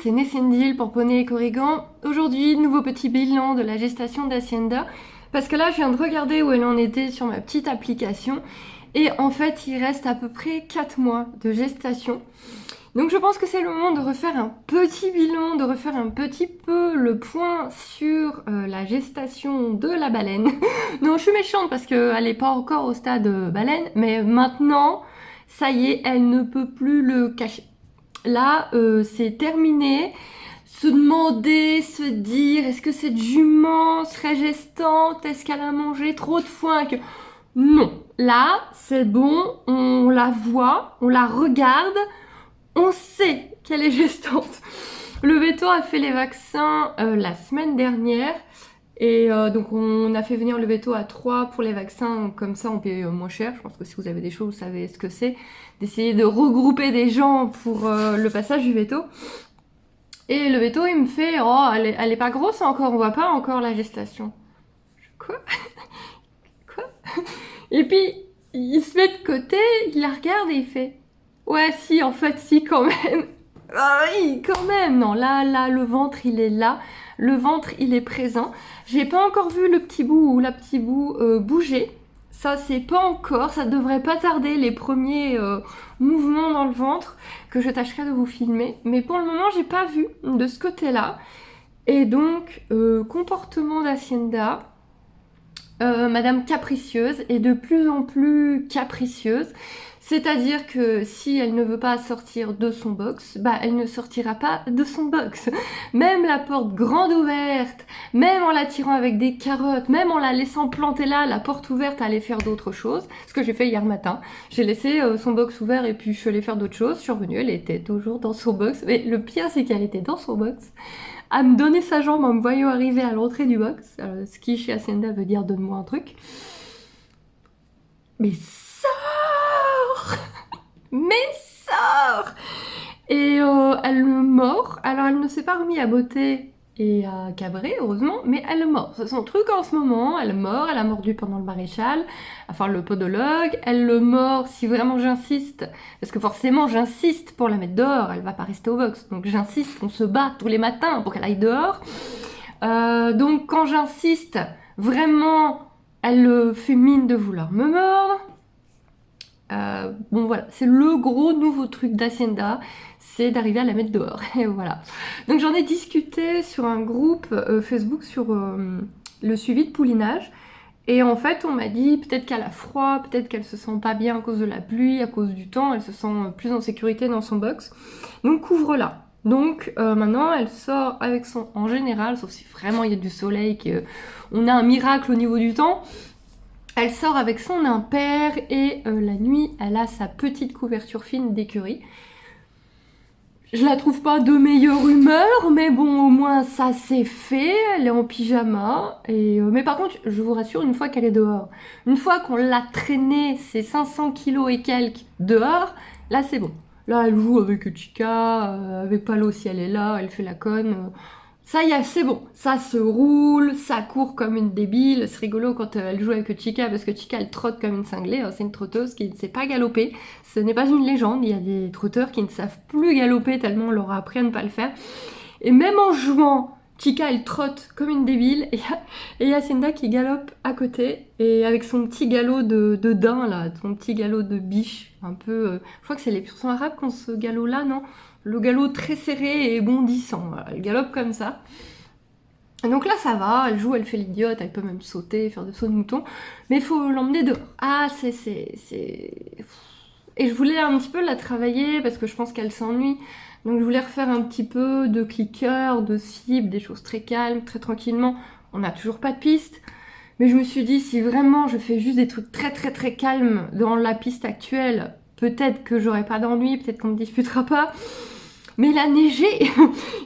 c'est Nessendil pour Poney et Corrigan. Aujourd'hui, nouveau petit bilan de la gestation d'Hacienda. Parce que là, je viens de regarder où elle en était sur ma petite application. Et en fait, il reste à peu près 4 mois de gestation. Donc je pense que c'est le moment de refaire un petit bilan, de refaire un petit peu le point sur la gestation de la baleine. Non, je suis méchante parce qu'elle n'est pas encore au stade baleine, mais maintenant, ça y est, elle ne peut plus le cacher. Là, c'est terminé. Se demander, se dire, est-ce que cette jument serait gestante? Est-ce qu'elle a mangé trop de foin? Non, là, c'est bon, on la voit, on la regarde, on sait qu'elle est gestante. Le veto a fait les vaccins la semaine dernière. Et donc on a fait venir le veto à 3 pour les vaccins, comme ça on paye moins cher. Je pense que si vous avez des choses, vous savez ce que c'est, d'essayer de regrouper des gens pour le passage du veto. Et le veto il me fait, oh elle est pas grosse encore, on voit pas encore la gestation. Quoi? Quoi? Et puis il se met de côté, il la regarde et il fait, ouais si en fait si quand même. Ah oui, quand même. Non, là, le ventre, il est là. Le ventre, il est présent. J'ai pas encore vu le petit bout ou la petite bout bouger. Ça, c'est pas encore. Ça devrait pas tarder, les premiers mouvements dans le ventre que je tâcherai de vous filmer. Mais pour le moment, j'ai pas vu de ce côté-là. Et donc, comportement d'Hacienda. Madame capricieuse et de plus en plus capricieuse. C'est-à-dire que si elle ne veut pas sortir de son box, bah elle ne sortira pas de son box. Même la porte grande ouverte, même en la tirant avec des carottes, même en la laissant planter là, la porte ouverte à aller faire d'autres choses. Ce que j'ai fait hier matin. J'ai laissé son box ouvert et puis je suis allée faire d'autres choses. Je suis revenue, elle était toujours dans son box. Mais le pire, c'est qu'elle était dans son box, à me donner sa jambe en me voyant arriver à l'entrée du box. Ce qui chez Hacienda veut dire donne-moi un truc. Mais sors! Mais sors! Et elle me mord. Alors elle ne s'est pas remise à botter et à cabrer, heureusement, mais elle mord. C'est son truc en ce moment, elle mord, elle a mordu pendant le maréchal, enfin le podologue, elle le mord si vraiment j'insiste, parce que forcément j'insiste pour la mettre dehors, elle va pas rester au box, donc j'insiste, on se bat tous les matins pour qu'elle aille dehors. Donc quand j'insiste, vraiment, elle fait mine de vouloir me mordre. Bon voilà, c'est le gros nouveau truc d'Hacienda, c'est d'arriver à la mettre dehors, et voilà. Donc j'en ai discuté sur un groupe Facebook sur le suivi de poulinage, et en fait on m'a dit peut-être qu'elle a froid, peut-être qu'elle se sent pas bien à cause de la pluie, à cause du temps, elle se sent plus en sécurité dans son box, donc couvre-la. Donc maintenant elle sort avec son, en général, sauf si vraiment il y a du soleil, qu'on a un miracle au niveau du temps, elle sort avec son impair et la nuit, elle a sa petite couverture fine d'écurie. Je la trouve pas de meilleure humeur, mais bon, au moins ça c'est fait, elle est en pyjama. Mais par contre, je vous rassure, une fois qu'elle est dehors, une fois qu'on l'a traînée, ses 500 kilos et quelques dehors, là c'est bon. Là, elle joue avec Chica, avec Palo si elle est là, elle fait la conne. Ça y est, c'est bon. Ça se roule, ça court comme une débile. C'est rigolo quand elle joue avec Chica, parce que Chica, elle trotte comme une cinglée. C'est une trotteuse qui ne sait pas galoper. Ce n'est pas une légende. Il y a des trotteurs qui ne savent plus galoper tellement on leur a appris à ne pas le faire. Et même en jouant, Chica, elle trotte comme une débile. Et il y a Hacienda qui galope à côté. Et avec son petit galop de daim, là, son petit galop de biche. Un peu... je crois que c'est les puissants arabes qui ont ce galop-là, non ? Le galop très serré et bondissant, voilà, elle galope comme ça. Et donc là ça va, elle joue, elle fait l'idiote, elle peut même sauter, faire des sauts de mouton, mais il faut l'emmener dehors. Ah c'est... Et je voulais un petit peu la travailler parce que je pense qu'elle s'ennuie. Donc je voulais refaire un petit peu de clicker, de cible, des choses très calmes, très tranquillement. On n'a toujours pas de piste. Mais je me suis dit, si vraiment je fais juste des trucs très très très calmes dans la piste actuelle, peut-être que j'aurai pas d'ennui, peut-être qu'on me disputera pas. Mais il a neigé,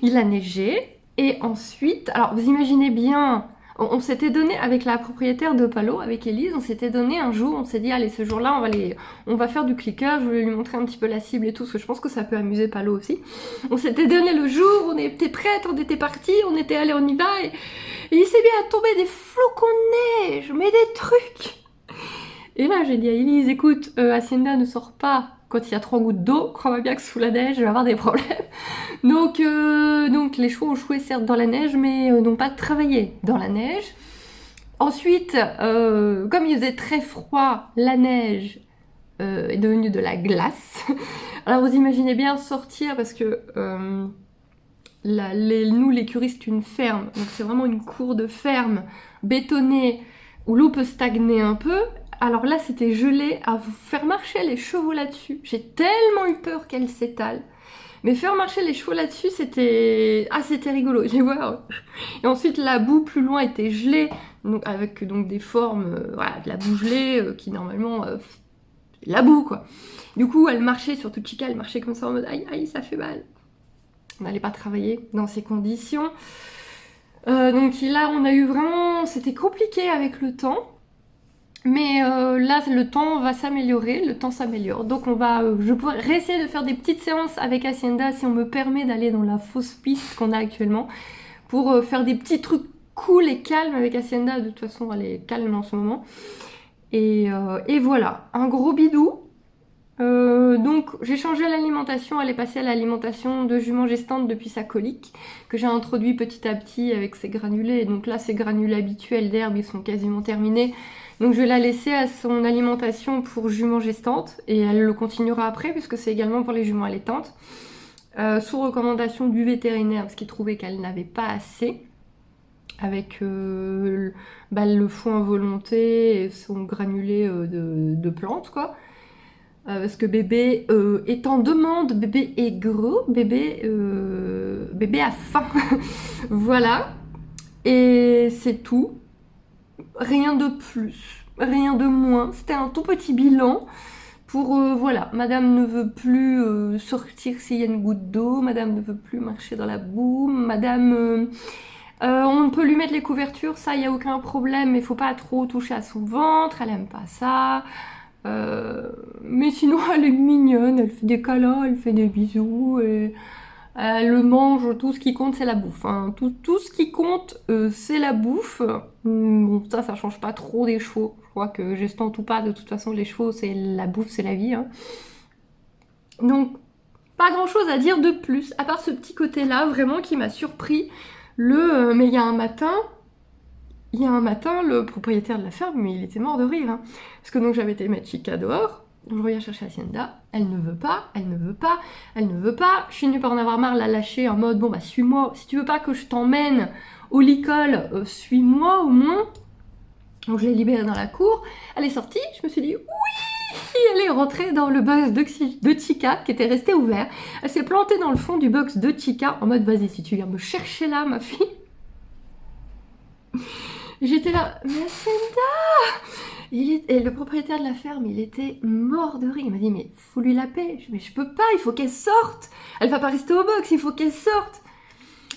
il a neigé, et ensuite, alors vous imaginez bien, on s'était donné avec la propriétaire de Palo, avec Elise, on s'était donné un jour, on s'est dit allez ce jour-là on va faire du clicker, je voulais lui montrer un petit peu la cible et tout, parce que je pense que ça peut amuser Palo aussi. On s'était donné le jour, on était prêtes, on était partis, on était allés, on y va, et il s'est bien tombé des flocons de neige, mais des trucs. Et là, j'ai dit à Elise, écoute, Hacienda ne sort pas quand il y a 3 gouttes d'eau, crois-moi bien que sous la neige, je vais avoir des problèmes. Donc les chevaux ont joué certes dans la neige, mais n'ont pas travaillé dans la neige. Ensuite, comme il faisait très froid, la neige est devenue de la glace. Alors vous imaginez bien sortir, parce que nous, l'écurie, c'est une ferme, donc c'est vraiment une cour de ferme bétonnée où l'eau peut stagner un peu. Alors là, c'était gelé, à faire marcher les chevaux là-dessus. J'ai tellement eu peur qu'elle s'étale. Mais faire marcher les chevaux là-dessus, c'était rigolo. J'ai voir. Et ensuite, la boue plus loin était gelée, donc avec donc des formes, voilà, de la boue gelée qui normalement la boue quoi. Du coup, elle marchait, surtout Chica, elle marchait comme ça en mode aïe aïe, ça fait mal. On n'allait pas travailler dans ces conditions. Donc là, on a eu vraiment, c'était compliqué avec le temps. Mais là, le temps va s'améliorer, le temps s'améliore. Donc je pourrais réessayer de faire des petites séances avec Hacienda si on me permet d'aller dans la fausse piste qu'on a actuellement pour faire des petits trucs cool et calmes avec Hacienda. De toute façon, elle est calme en ce moment. Et voilà, un gros bidou. Donc j'ai changé l'alimentation, elle est passée à l'alimentation de jument gestante depuis sa colique, que j'ai introduit petit à petit avec ses granulés. Et donc là, ses granulés habituels d'herbe, ils sont quasiment terminés. Donc je vais la laisser à son alimentation pour jument gestante, et elle le continuera après, puisque c'est également pour les juments allaitantes, sous recommandation du vétérinaire, parce qu'il trouvait qu'elle n'avait pas assez, avec le foin à volonté et son granulé de plantes, quoi. Parce que bébé est en demande, bébé est gros, bébé a faim. Voilà. Et c'est tout. Rien de plus, rien de moins. C'était un tout petit bilan pour, voilà, madame ne veut plus sortir s'il y a une goutte d'eau, madame ne veut plus marcher dans la boue, madame... on peut lui mettre les couvertures, ça, il n'y a aucun problème, mais il faut pas trop toucher à son ventre, elle aime pas ça. Mais sinon, elle est mignonne, elle fait des câlins, elle fait des bisous, et elle mange, tout ce qui compte, c'est la bouffe. Hein. Tout ce qui compte, c'est la bouffe. Bon, ça change pas trop des chevaux. Je crois que gestante ou pas, de toute façon, les chevaux, c'est la bouffe, c'est la vie. Hein. Donc, pas grand chose à dire de plus, à part ce petit côté-là, vraiment, qui m'a surpris. Mais il y a un matin, le propriétaire de la ferme, mais il était mort de rire. Hein. Parce que donc j'avais été mettre Chica dehors, je reviens chercher Hacienda, elle ne veut pas. Je finis par en avoir marre, la lâcher en mode bon bah suis-moi, si tu veux pas que je t'emmène au licol, suis-moi au moins. Donc je l'ai libérée dans la cour, elle est sortie, je me suis dit oui, elle est rentrée dans le box de Chica qui était resté ouvert. Elle s'est plantée dans le fond du box de Chica en mode vas-y, si tu viens me chercher là, ma fille. J'étais là, mais Hacienda! Et le propriétaire de la ferme, il était mort de rire. Il m'a dit, mais faut lui la paix. Mais je peux pas, il faut qu'elle sorte. Elle va pas rester au box, il faut qu'elle sorte.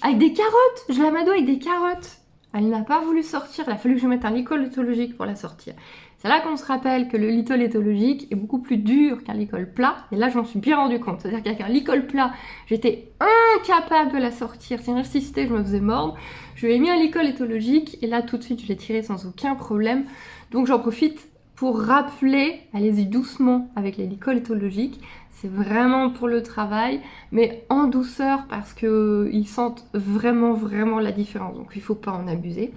Avec des carottes, je l'amado avec des carottes. Elle n'a pas voulu sortir, il a fallu que je mette un licol éthologique pour la sortir. C'est là qu'on se rappelle que le licol éthologique est beaucoup plus dur qu'un licol plat. Et là, je m'en suis bien rendu compte. C'est-à-dire qu'avec un licol plat, j'étais incapable de la sortir. Si j'insistais, je me faisais mordre. Je lui ai mis un licol éthologique et là, tout de suite, je l'ai tiré sans aucun problème. Donc, j'en profite pour rappeler, allez-y doucement avec les licols éthologiques. C'est vraiment pour le travail, mais en douceur parce qu'ils sentent vraiment, vraiment la différence. Donc, il ne faut pas en abuser.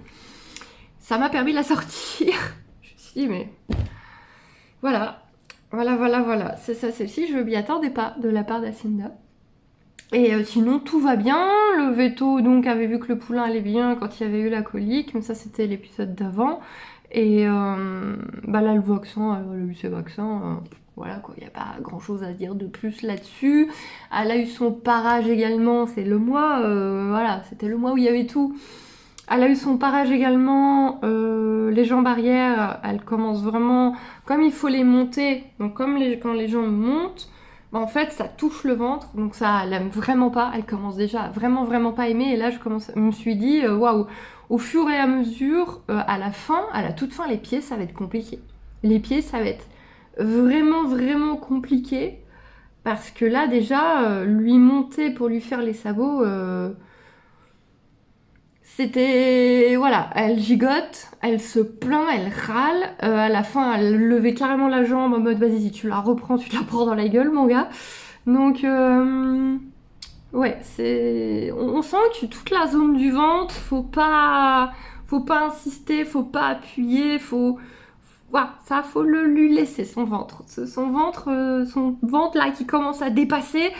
Ça m'a permis de la sortir. Je me suis dit, mais voilà. C'est ça, celle-ci, je m'y attendais pas de la part d'Hacienda. Et sinon, tout va bien. Le veto, donc, avait vu que le poulain allait bien quand il y avait eu la colique, mais ça, c'était l'épisode d'avant. Et là, le vaccin, elle a eu ses vaccins. Voilà, quoi, il n'y a pas grand-chose à dire de plus là-dessus. Elle a eu son parage également, c'est le mois, voilà, c'était le mois où il y avait tout. Elle a eu son parage également, les jambes arrière, elle commence vraiment, comme il faut les monter, donc quand les jambes montent, en fait ça touche le ventre, donc ça elle aime vraiment pas, elle commence déjà à vraiment vraiment pas aimer, et là je me suis dit, waouh, au fur et à mesure, à la toute fin, les pieds ça va être compliqué. Les pieds ça va être vraiment vraiment compliqué, parce que là déjà, lui monter pour lui faire les sabots... C'était... Voilà, elle gigote, elle se plaint, elle râle. À la fin, elle levait carrément la jambe en mode vas-y, si tu la reprends, tu te la prends dans la gueule, mon gars. Donc, ouais, c'est... On sent que toute la zone du ventre, faut pas insister, faut pas appuyer, faut... Voilà, ça, faut lui laisser son ventre. Son ventre là qui commence à dépasser,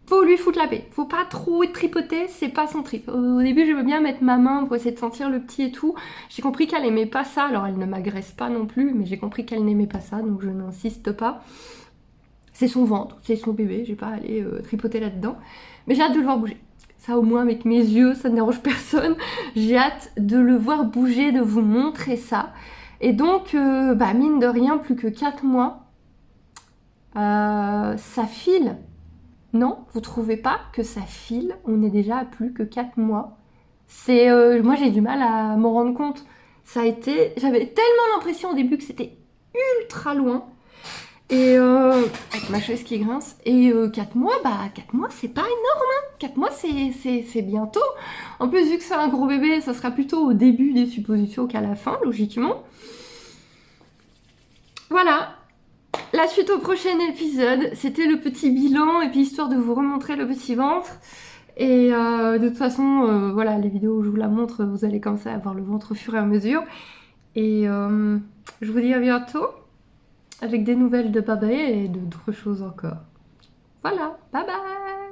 faut lui foutre la paix. Faut pas trop tripoter, c'est pas son trip. Au début, je veux bien mettre ma main pour essayer de sentir le petit et tout. J'ai compris qu'elle aimait pas ça, alors elle ne m'agresse pas non plus, mais j'ai compris qu'elle n'aimait pas ça, donc je n'insiste pas. C'est son ventre, c'est son bébé, j'ai pas à aller tripoter là-dedans. Mais j'ai hâte de le voir bouger. Ça, au moins, avec mes yeux, ça ne dérange personne. J'ai hâte de le voir bouger, de vous montrer ça. Et donc, mine de rien, plus que 4 mois, ça file. Non, vous trouvez pas que ça file? On est déjà à plus que 4 mois. C'est, moi j'ai du mal à m'en rendre compte. Ça a été, j'avais tellement l'impression au début que c'était ultra loin. Et avec ma chaise qui grince. Et 4 mois, 4 mois c'est pas énorme. Hein. 4 mois c'est bientôt. En plus, vu que c'est un gros bébé, ça sera plutôt au début des suppositions qu'à la fin, logiquement. Voilà, la suite au prochain épisode, c'était le petit bilan et puis histoire de vous remontrer le petit ventre. Et de toute façon, voilà, les vidéos où je vous la montre, vous allez comme ça avoir le ventre au fur et à mesure. Et je vous dis à bientôt avec des nouvelles de Baba et d'autres choses encore. Voilà, bye bye!